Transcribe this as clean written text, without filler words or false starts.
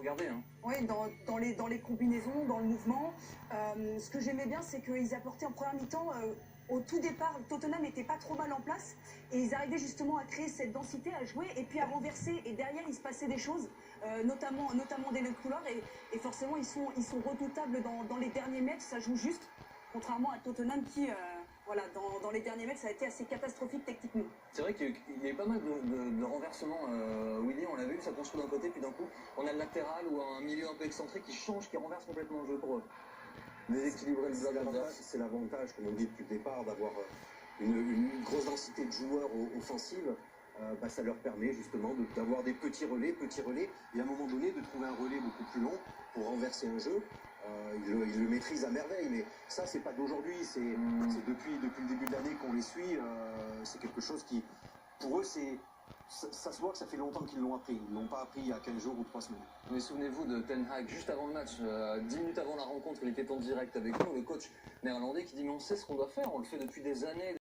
regarder. Hein. Oui, dans les combinaisons, dans le mouvement. Ce que j'aimais bien, c'est qu'ils apportaient en première mi-temps, au tout départ, Tottenham n'était pas trop mal en place. Et ils arrivaient justement à créer cette densité, à jouer, et puis à renverser. Et derrière, il se passait des choses, notamment dès le couloir. Et forcément, ils sont redoutables dans les derniers mètres, ça joue juste. Contrairement à Tottenham qui, voilà, dans les derniers mètres, ça a été assez catastrophique techniquement. C'est vrai qu'il y a eu pas mal de renversements, Willy, on l'a vu, ça construit d'un côté, puis d'un coup, on a le latéral ou un milieu un peu excentré qui change, qui renverse complètement le jeu pour déséquilibrer le bloc adverse. C'est l'avantage, comme on dit depuis le départ, d'avoir une grosse densité de joueurs offensives. Ça leur permet justement d'avoir des petits relais, et à un moment donné de trouver un relais beaucoup plus long pour renverser un jeu. Ils le maîtrisent à merveille, mais ça c'est pas d'aujourd'hui, c'est depuis le début de l'année qu'on les suit. C'est quelque chose qui, pour eux, ça se voit que ça fait longtemps qu'ils l'ont appris. Ils l'ont pas appris il y a 15 jours ou 3 semaines. Mais souvenez-vous de Ten Hag, juste avant le match, 10 minutes avant la rencontre, il était en direct avec nous, le coach néerlandais qui dit mais on sait ce qu'on doit faire, on le fait depuis des années.